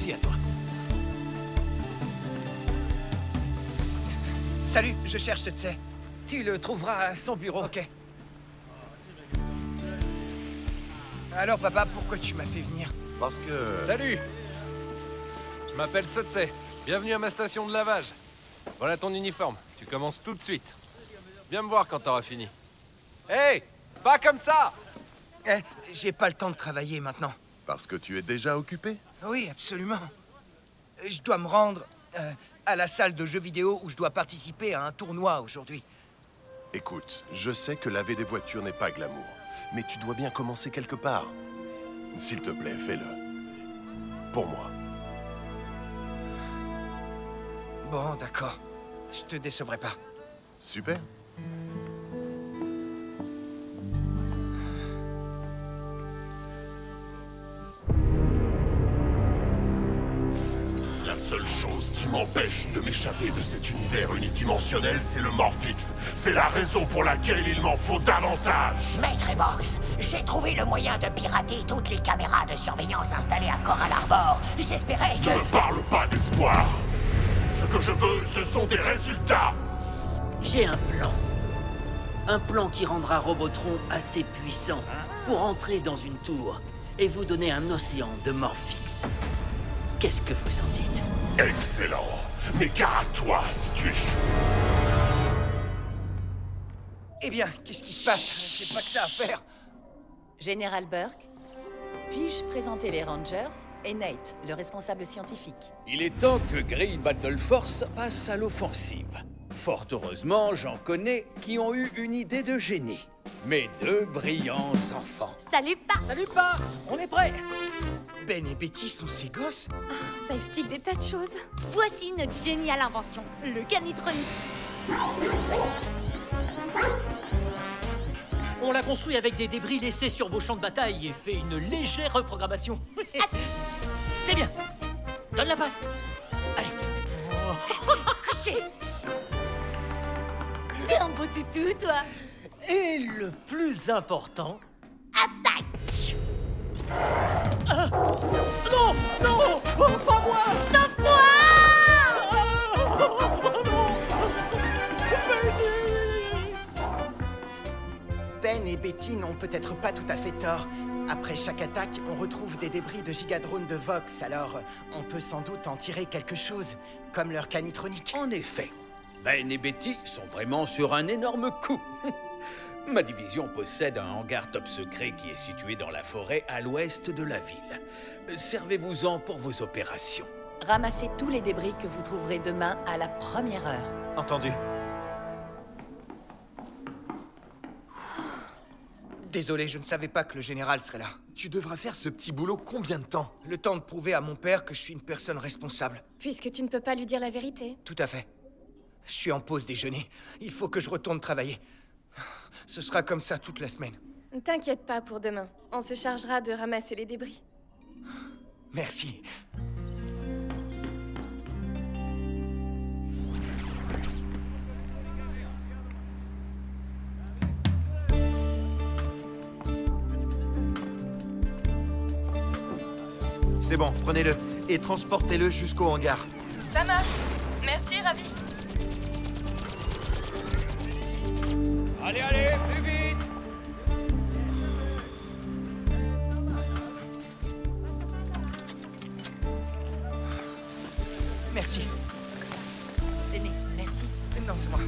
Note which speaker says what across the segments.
Speaker 1: Merci à toi.
Speaker 2: Salut, je cherche ce Tsé. Tu le trouveras à son bureau. Ok. Alors, papa, pourquoi tu m'as fait venir?
Speaker 3: Parce que...
Speaker 1: Salut! Je m'appelle Sotse. Bienvenue à ma station de lavage. Voilà ton uniforme. Tu commences tout de suite. Viens me voir quand t'auras fini. Hey! Pas comme ça!
Speaker 2: Eh, j'ai pas le temps de travailler maintenant.
Speaker 3: Parce que tu es déjà occupé?
Speaker 2: Oui, absolument. Je dois me rendre à la salle de jeux vidéo où je dois participer à un tournoi aujourd'hui.
Speaker 3: Écoute, je sais que laver des voitures n'est pas glamour, mais tu dois bien commencer quelque part. S'il te plaît, fais-le. Pour moi.
Speaker 2: Bon, d'accord. Je te décevrai pas.
Speaker 3: Super.
Speaker 4: La seule chose qui m'empêche de m'échapper de cet univers unidimensionnel, c'est le Morphix. C'est la raison pour laquelle il m'en faut davantage.
Speaker 5: Maître Evox, j'ai trouvé le moyen de pirater toutes les caméras de surveillance installées à Coral Harbor. J'espérais que...
Speaker 4: Ne me parle pas d'espoir. Ce que je veux, ce sont des résultats.
Speaker 6: J'ai un plan. Un plan qui rendra Robotron assez puissant pour entrer dans une tour et vous donner un océan de Morphix. Qu'est-ce que vous en dites?
Speaker 4: Excellent. Mais gare à toi si tu échoues.
Speaker 2: Eh bien, qu'est-ce qui se passe? J'ai pas que ça à faire.
Speaker 7: Général Burke, puis-je présenter les Rangers et Nate, le responsable scientifique?
Speaker 8: Il est temps que Grey Battle Force passe à l'offensive. Fort heureusement, j'en connais qui ont eu une idée de génie. Mes deux brillants enfants.
Speaker 9: Salut, Pa!
Speaker 6: Salut, Pa! On est prêts!
Speaker 2: Ben et Betty sont ses gosses?
Speaker 9: Ça explique des tas de choses. Voici notre géniale invention, le canitronique.
Speaker 6: On l'a construit avec des débris laissés sur vos champs de bataille et fait une légère reprogrammation. C'est bien. Donne la patte. Allez.
Speaker 9: Couché. T'es un beau toutou, toi.
Speaker 6: Et le plus important...
Speaker 9: Attaque.
Speaker 6: Non! Non! Oh, pas moi!
Speaker 9: Sauve-toi!
Speaker 2: Ben et Betty n'ont peut-être pas tout à fait tort. Après chaque attaque, on retrouve des débris de gigadrones de Vox, alors on peut sans doute en tirer quelque chose, comme leur canitronique.
Speaker 8: En effet, Ben et Betty sont vraiment sur un énorme coup. Ma division possède un hangar top secret qui est situé dans la forêt à l'ouest de la ville. Servez-vous-en pour vos opérations.
Speaker 7: Ramassez tous les débris que vous trouverez demain à la première heure.
Speaker 2: Entendu. Désolé, je ne savais pas que le général serait là.
Speaker 10: Tu devras faire ce petit boulot combien de temps?
Speaker 2: Le temps de prouver à mon père que je suis une personne responsable.
Speaker 9: Puisque tu ne peux pas lui dire la vérité.
Speaker 2: Tout à fait. Je suis en pause déjeuner. Il faut que je retourne travailler. Ce sera comme ça toute la semaine.
Speaker 9: T'inquiète pas pour demain. On se chargera de ramasser les débris.
Speaker 2: Merci.
Speaker 10: C'est bon, prenez-le et transportez-le jusqu'au hangar.
Speaker 9: Ça marche. Merci, Ravi.
Speaker 1: Allez, allez, plus vite!
Speaker 2: Merci.
Speaker 7: Tenez, merci.
Speaker 2: Non, c'est moi.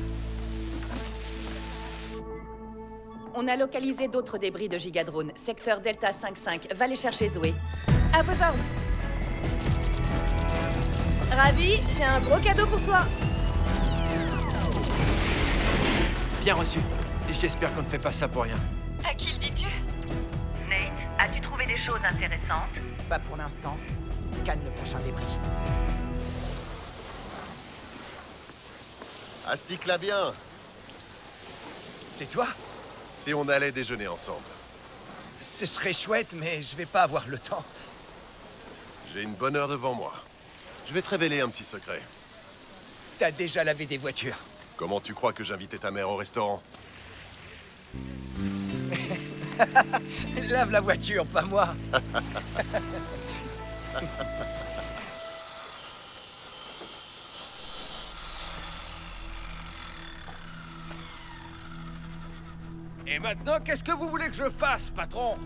Speaker 7: On a localisé d'autres débris de gigadrone. Secteur Delta 5-5. Va les chercher, Zoé.
Speaker 9: À vos ordres. Ravi, j'ai un gros cadeau pour toi.
Speaker 10: Bien reçu. J'espère qu'on ne fait pas ça pour rien.
Speaker 9: À qui le dis-tu?
Speaker 7: Nate, as-tu trouvé des choses intéressantes?
Speaker 2: Pas pour l'instant. Scanne le prochain débris.
Speaker 3: Astique-la bien.
Speaker 2: C'est toi?
Speaker 3: Si on allait déjeuner ensemble.
Speaker 2: Ce serait chouette, mais je vais pas avoir le temps.
Speaker 3: J'ai une bonne heure devant moi. Je vais te révéler un petit secret.
Speaker 2: T'as déjà lavé des voitures.
Speaker 3: Comment tu crois que j'invitais ta mère au restaurant?
Speaker 2: Lave la voiture, pas moi.
Speaker 8: Et maintenant, qu'est-ce que vous voulez que je fasse, patron?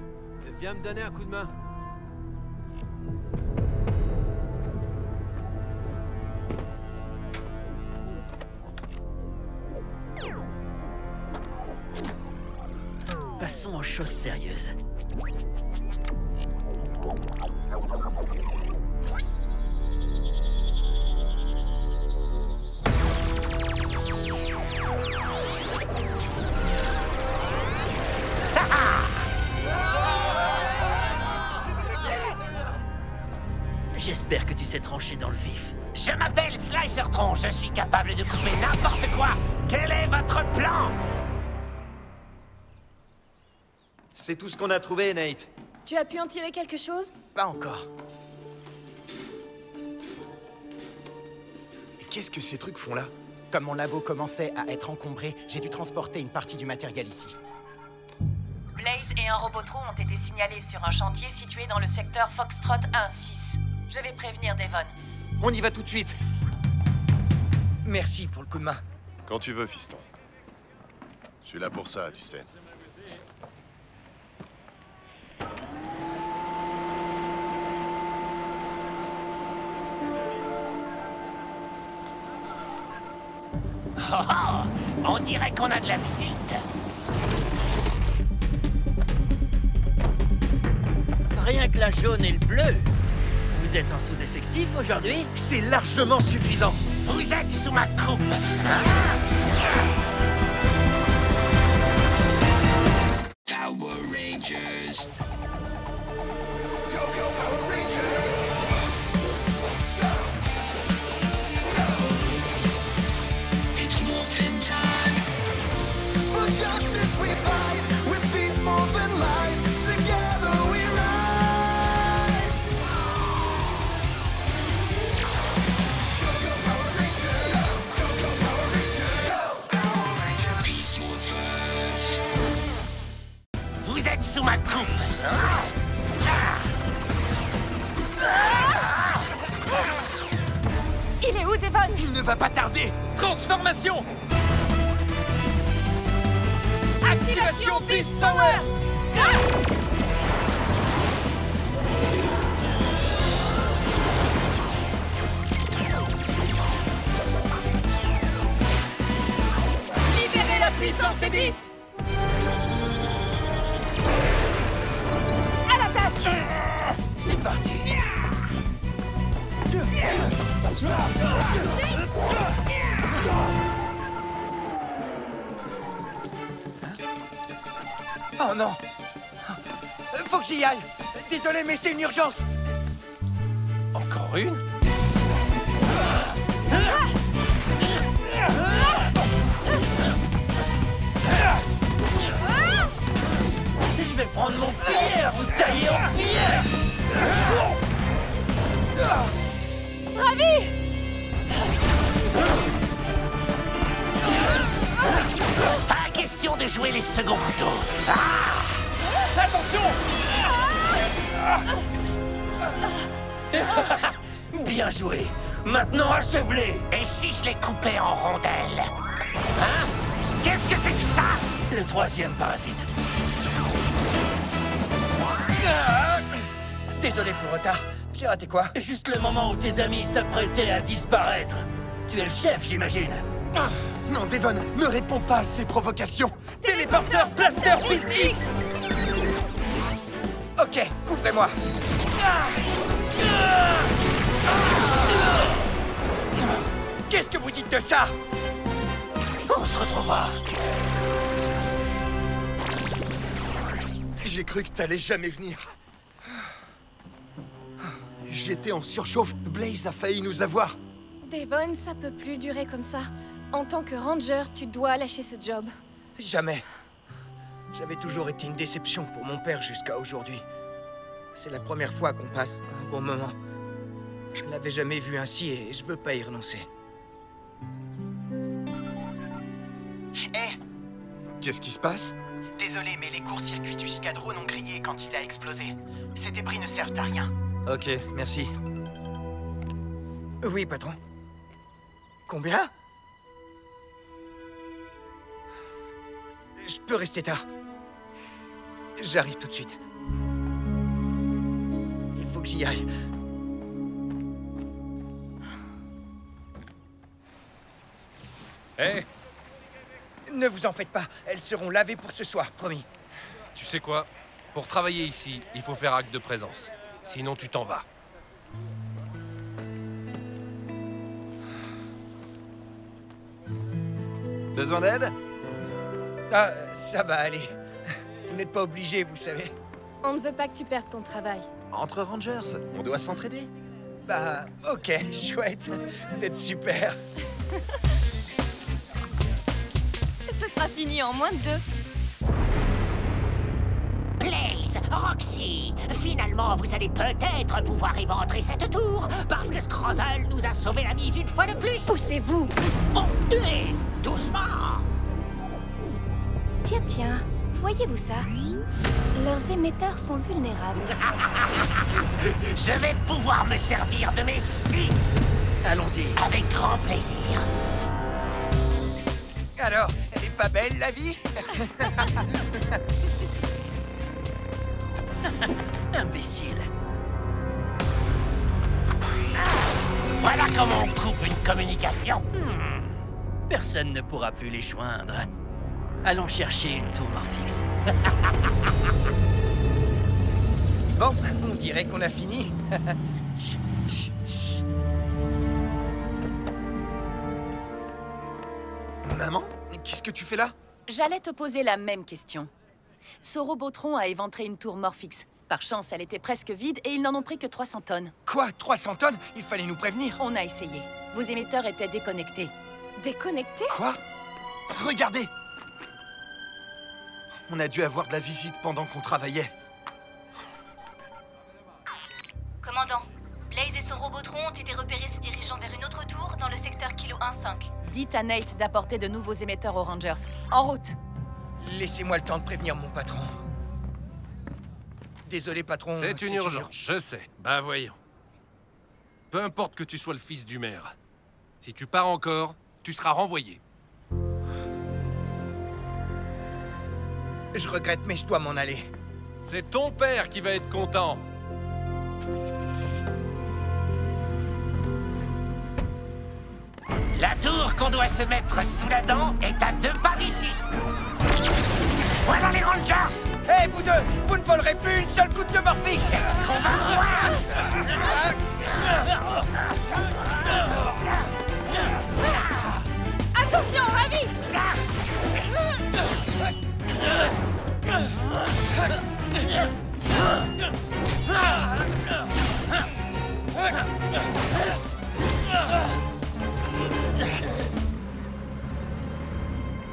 Speaker 10: Viens me donner un coup de main.
Speaker 6: Passons aux choses sérieuses. J'espère que tu sais trancher dans le vif.
Speaker 5: Je m'appelle Slicertron, je suis capable de couper n'importe quoi. Quel est votre plan?
Speaker 11: C'est tout ce qu'on a trouvé, Nate.
Speaker 9: Tu as pu en tirer quelque chose?
Speaker 2: Pas encore.
Speaker 11: Qu'est-ce que ces trucs font là?
Speaker 2: Comme mon labo commençait à être encombré, j'ai dû transporter une partie du matériel ici.
Speaker 7: Blaze et un Robotron ont été signalés sur un chantier situé dans le secteur Foxtrot 1-6. Je vais prévenir Devon.
Speaker 11: On y va tout de suite. Merci pour le coup de main.
Speaker 3: Quand tu veux, fiston. Je suis là pour ça, tu sais.
Speaker 5: Oh, oh, on dirait qu'on a de la visite.
Speaker 6: Rien que la jaune et le bleu. Vous êtes en sous-effectif aujourd'hui?
Speaker 11: C'est largement suffisant.
Speaker 5: Vous êtes sous ma coupe.
Speaker 12: Power Rangers.
Speaker 13: Go, go, Power Rangers.
Speaker 12: It's morphin' time.
Speaker 13: For justice we fight, with peace, morphin' light. Together we rise. Go, go, Power Rangers. Go, go, Power Rangers.
Speaker 12: Power Ranger Peace Morphers.
Speaker 5: Vous êtes sous ma coupe.
Speaker 9: Il est où, Devon?
Speaker 11: Il ne va pas tarder. Transformation.
Speaker 9: Activation Beast Power! Libérez la puissance des Beasts! À l'attaque!
Speaker 6: C'est parti.
Speaker 11: Oh non. Faut que j'y aille. Désolé, mais c'est une urgence.
Speaker 1: Encore une?
Speaker 6: Je vais prendre mon pied à vous tailler en pièces.
Speaker 9: Ravi!
Speaker 5: Pas question de jouer les seconds couteaux.
Speaker 6: Attention! Bien joué. Maintenant, achève-les.
Speaker 5: Et si je les coupais en rondelles? Hein? Qu'est-ce que c'est que ça?
Speaker 6: Le troisième parasite.
Speaker 11: Désolé pour le retard. J'ai raté quoi?
Speaker 6: Juste le moment où tes amis s'apprêtaient à disparaître. Tu es le chef, j'imagine.
Speaker 11: Non, Devon, ne réponds pas à ces provocations. Téléporteur Blaster Beast X. Ok, couvrez-moi. Qu'est-ce que vous dites de ça?
Speaker 6: On se retrouvera.
Speaker 11: J'ai cru que t'allais jamais venir. J'étais en surchauffe. Blaze a failli nous avoir.
Speaker 9: Devon, ça peut plus durer comme ça. En tant que ranger, tu dois lâcher ce job.
Speaker 11: Jamais. J'avais toujours été une déception pour mon père jusqu'à aujourd'hui. C'est la première fois qu'on passe un bon moment. Je ne l'avais jamais vu ainsi et je veux pas y renoncer.
Speaker 2: Hé,
Speaker 11: Qu'est-ce qui se passe?
Speaker 2: désolé, mais les courts-circuits du Gigadrone ont grillé quand il a explosé. Ces débris ne servent à rien.
Speaker 11: Ok, merci. Oui, patron. Combien? Je peux rester tard. J'arrive tout de suite. Il faut que j'y aille.
Speaker 1: Hé,
Speaker 11: Ne vous en faites pas, elles seront lavées pour ce soir, promis.
Speaker 1: tu sais quoi? Pour travailler ici, il faut faire acte de présence. Sinon, tu t'en vas.
Speaker 2: Besoin d'aide?
Speaker 11: Ah, ça va aller. Vous n'êtes pas obligé, vous savez.
Speaker 9: On ne veut pas que tu perdes ton travail.
Speaker 2: Entre Rangers, on doit s'entraider.
Speaker 11: Bah, ok, chouette. Vous êtes super.
Speaker 9: Ce sera fini en moins de 2.
Speaker 5: Blaze, Roxy, finalement vous allez peut-être pouvoir éventrer cette tour, parce que Scrozzle nous a sauvé la mise une fois de plus.
Speaker 9: Poussez-vous.
Speaker 5: Oh, doucement.
Speaker 9: Tiens, voyez-vous ça? Leurs émetteurs sont vulnérables.
Speaker 5: Je vais pouvoir me servir de mes scies.
Speaker 6: Allons-y.
Speaker 5: Avec grand plaisir.
Speaker 11: Alors, elle est pas belle, la vie?
Speaker 6: Imbécile.
Speaker 5: Voilà comment on coupe une communication.
Speaker 6: Personne ne pourra plus les joindre. Allons chercher une tour Morphix.
Speaker 11: Bon, on dirait qu'on a fini.
Speaker 2: Maman, qu'est-ce que tu fais là?
Speaker 7: J'allais te poser la même question. Ce Robotron a éventré une tour Morphix. Par chance, elle était presque vide et ils n'en ont pris que 300 tonnes.
Speaker 11: Quoi? 300 tonnes? Il fallait nous prévenir.
Speaker 7: On a essayé. Vos émetteurs étaient déconnectés.
Speaker 9: Déconnecté?
Speaker 2: Quoi? Regardez! On a dû avoir de la visite pendant qu'on travaillait.
Speaker 14: Commandant, Blaze et son Robotron ont été repérés se dirigeant vers une autre tour dans le secteur Kilo 1-5.
Speaker 7: Dites à Nate d'apporter de nouveaux émetteurs aux Rangers. En route!
Speaker 11: Laissez-moi le temps de prévenir mon patron. Désolé, patron.
Speaker 1: C'est une urgence, je sais. Bah voyons. Peu importe que tu sois le fils du maire. Si tu pars encore, tu seras renvoyé.
Speaker 11: Je regrette, mais je dois m'en aller.
Speaker 1: C'est ton père qui va être content.
Speaker 5: La tour qu'on doit se mettre sous la dent est à 2 pas d'ici. Voilà les Rangers.
Speaker 11: Hé, vous deux, vous ne volerez plus une seule goutte de Morphix.
Speaker 5: C'est ce qu'on va voir.
Speaker 9: Attention, Ravi!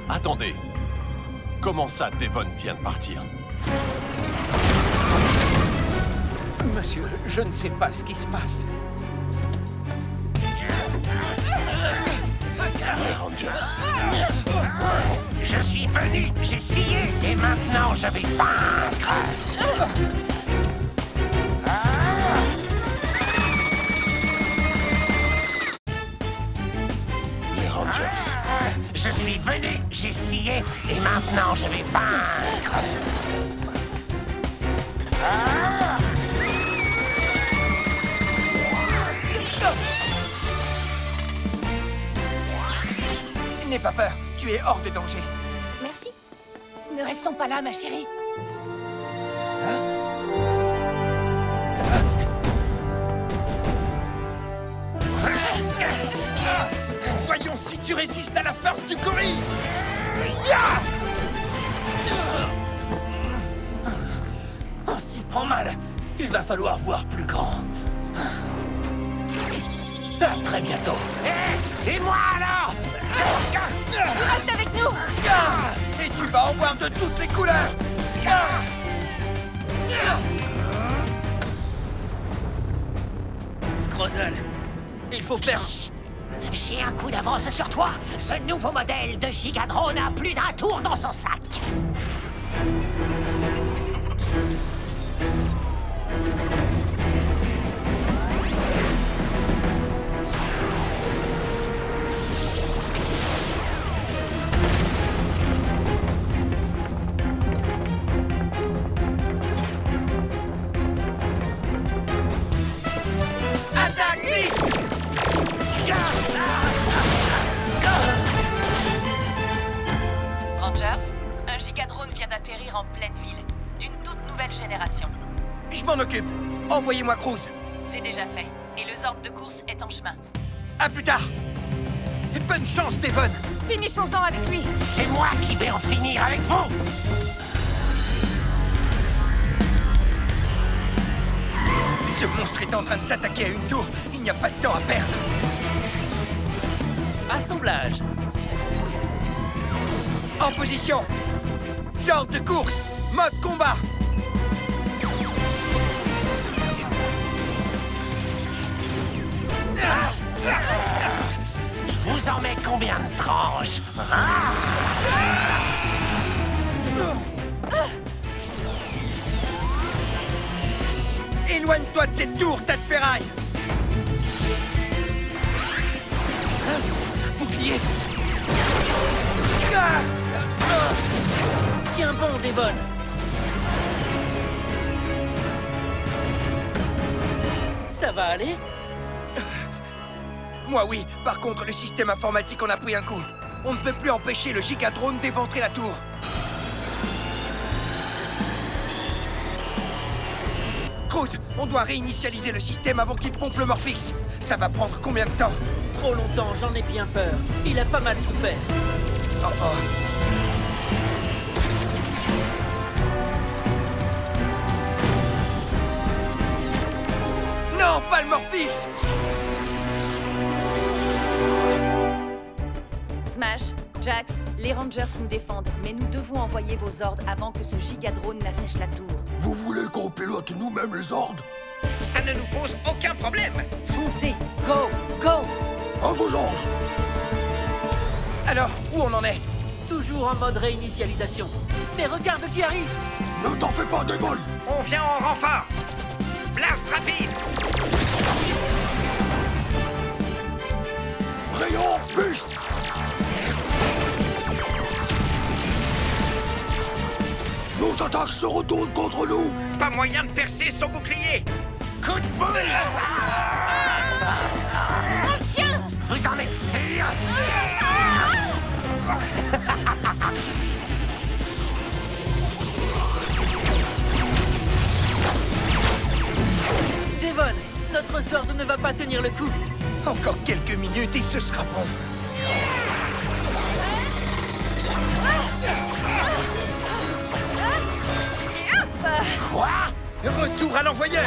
Speaker 3: Attendez. Comment ça, Devon vient de partir?
Speaker 8: Monsieur, je ne sais pas ce qui se passe.
Speaker 3: Les Rangers.
Speaker 5: Je suis venu, j'ai scié, et maintenant je vais vaincre.
Speaker 3: Les Rangers.
Speaker 5: Je suis venu, j'ai scié, et maintenant je vais vaincre.
Speaker 11: N'aie pas peur, tu es hors de danger.
Speaker 9: Merci.
Speaker 7: Ne restons pas là, ma chérie.
Speaker 8: Voyons si tu résistes à la force du gorille.
Speaker 6: On s'y prend mal. Il va falloir voir plus grand. À très bientôt.
Speaker 5: Et moi alors?
Speaker 9: Reste avec nous!
Speaker 11: Et tu vas en voir de toutes les couleurs.
Speaker 6: Scrozzle, il faut faire...
Speaker 5: J'ai un coup d'avance sur toi. Ce nouveau modèle de Gigadrone a plus d'un tour dans son sac.
Speaker 11: Je m'en occupe. Envoyez-moi Cruz.
Speaker 7: C'est déjà fait. Et le Zord de course est en chemin.
Speaker 11: À plus tard. Et bonne chance, Devon.
Speaker 9: Finissons-en avec lui.
Speaker 5: C'est moi qui vais en finir avec vous.
Speaker 11: Ce monstre est en train de s'attaquer à une tour. Il n'y a pas de temps à perdre.
Speaker 6: Assemblage.
Speaker 11: En position. Zord de course. Mode combat.
Speaker 5: Je vous en mets combien de tranches?
Speaker 11: Éloigne-toi de cette tour, tas de ferraille. Bouclier.
Speaker 6: Tiens bon, Devon. Ça va aller?
Speaker 11: Moi oui, par contre le système informatique en a pris un coup. On ne peut plus empêcher le gigadrone d'éventrer la tour. Cruz, on doit réinitialiser le système avant qu'il pompe le Morphix. Ça va prendre combien de temps?
Speaker 6: Trop longtemps, j'en ai bien peur. Il a pas mal souffert.
Speaker 11: Oh oh. Non, pas le Morphix!
Speaker 9: Smash, Jax, les Rangers nous défendent, mais nous devons envoyer vos ordres avant que ce gigadrone n'assèche la tour.
Speaker 4: Vous voulez qu'on pilote nous-mêmes les ordres?
Speaker 11: Ça ne nous pose aucun problème.
Speaker 9: Foncez! Go! Go!
Speaker 4: À vos ordres!
Speaker 11: Alors, où on en est?
Speaker 6: Toujours en mode réinitialisation. Mais regarde qui arrive!
Speaker 4: Ne t'en fais pas, Devon!
Speaker 11: On vient en renfort! Blast rapide!
Speaker 4: Rayon, piste! Nos attaques se retournent contre nous!
Speaker 11: Pas moyen de percer son bouclier!
Speaker 5: Coup de boule!
Speaker 9: On tient!
Speaker 5: Vous en êtes sûr?
Speaker 6: Devon, notre Zord ne va pas tenir le coup.
Speaker 11: Encore quelques minutes et ce sera bon.
Speaker 5: Quoi?
Speaker 11: Retour à l'envoyeur!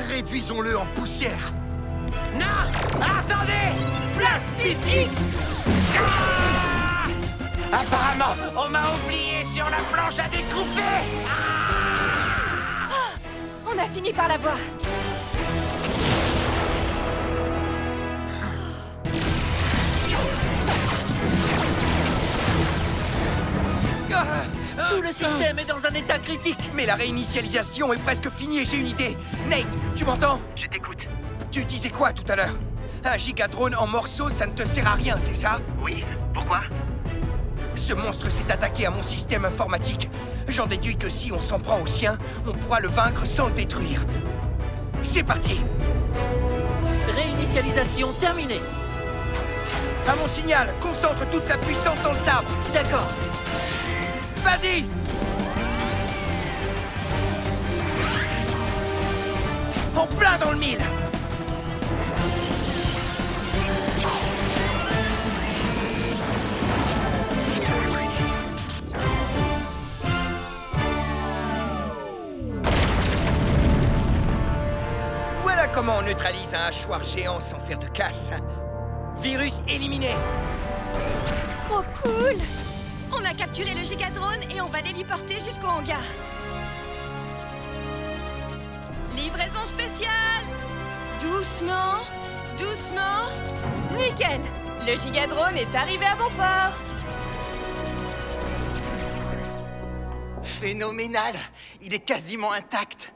Speaker 11: Réduisons-le en poussière!
Speaker 5: Non! Attendez!
Speaker 11: Blast X!
Speaker 5: Apparemment, on m'a oublié sur la planche à découper!
Speaker 9: On a fini par l'avoir.
Speaker 6: Tout le système est dans un état critique.
Speaker 11: Mais la réinitialisation est presque finie et j'ai une idée. Nate, tu m'entends?
Speaker 2: Je t'écoute.
Speaker 11: Tu disais quoi tout à l'heure? Un gigadrone en morceaux, ça ne te sert à rien, c'est ça?
Speaker 2: Oui, pourquoi?
Speaker 11: Ce monstre s'est attaqué à mon système informatique. J'en déduis que si on s'en prend au sien, on pourra le vaincre sans le détruire. C'est parti!
Speaker 6: Réinitialisation terminée.
Speaker 11: À mon signal, concentre toute la puissance dans le sabre.
Speaker 6: D'accord.
Speaker 11: Vas-y! En plein dans le mille! Voilà comment on neutralise un hachoir géant sans faire de casse. Virus éliminé!
Speaker 9: Trop cool!
Speaker 14: On a capturé le gigadrone et on va l'héliporter jusqu'au hangar. Livraison spéciale! Doucement, doucement.
Speaker 9: Nickel! Le gigadrone est arrivé à bon port!
Speaker 2: Phénoménal! Il est quasiment intact.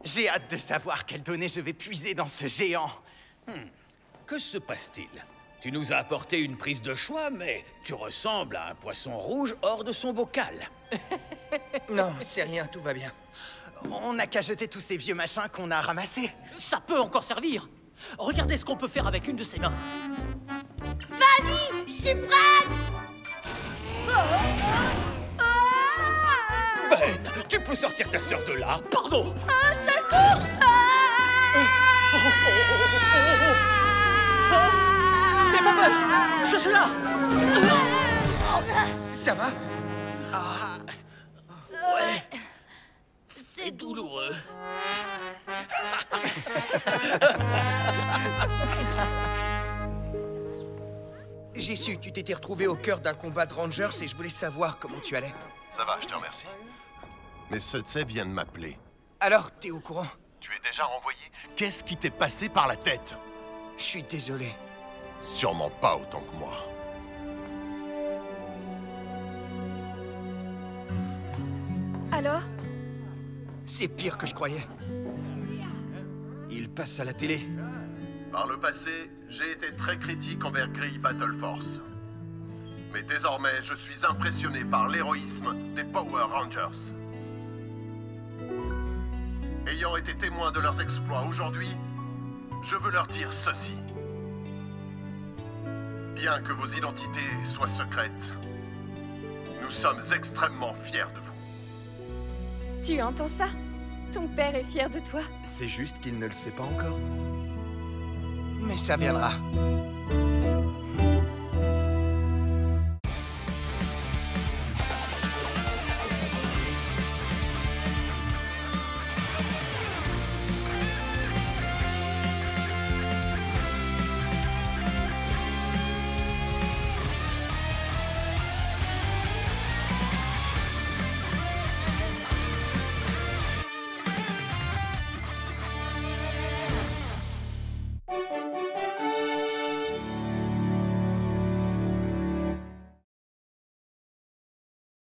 Speaker 2: J'ai hâte de savoir quelles données je vais puiser dans ce géant.
Speaker 8: Que se passe-t-il? Tu nous as apporté une prise de choix, mais tu ressembles à un poisson rouge hors de son bocal.
Speaker 11: Non, c'est rien, tout va bien.
Speaker 2: On n'a qu'à jeter tous ces vieux machins qu'on a ramassés.
Speaker 6: Ça peut encore servir. Regardez ce qu'on peut faire avec une de ses mains.
Speaker 13: suis prête!
Speaker 8: Ben, tu peux sortir ta sœur de là. Pardon.
Speaker 13: Secours!
Speaker 11: N'aie pas peur! Je suis là! Ça va?
Speaker 6: Ouais. C'est douloureux.
Speaker 11: J'ai su que tu t'étais retrouvé au cœur d'un combat de Rangers et je voulais savoir comment tu allais.
Speaker 3: Ça va, je te remercie. Mais Setsé vient de m'appeler.
Speaker 11: Alors, t'es au courant?
Speaker 3: Tu es déjà renvoyé? Qu'est-ce qui t'est passé par la tête?
Speaker 11: Je suis désolé.
Speaker 3: Sûrement pas autant que moi.
Speaker 9: Alors?
Speaker 11: C'est pire que je croyais. Il passe à la télé.
Speaker 3: Par le passé, j'ai été très critique envers Grey Battle Force. Mais désormais, je suis impressionné par l'héroïsme des Power Rangers. Ayant été témoin de leurs exploits aujourd'hui, je veux leur dire ceci. Bien que vos identités soient secrètes, nous sommes extrêmement fiers de vous.
Speaker 9: Tu entends ça? Ton père est fier de toi.
Speaker 10: C'est juste qu'il ne le sait pas encore.
Speaker 11: Mais ça viendra.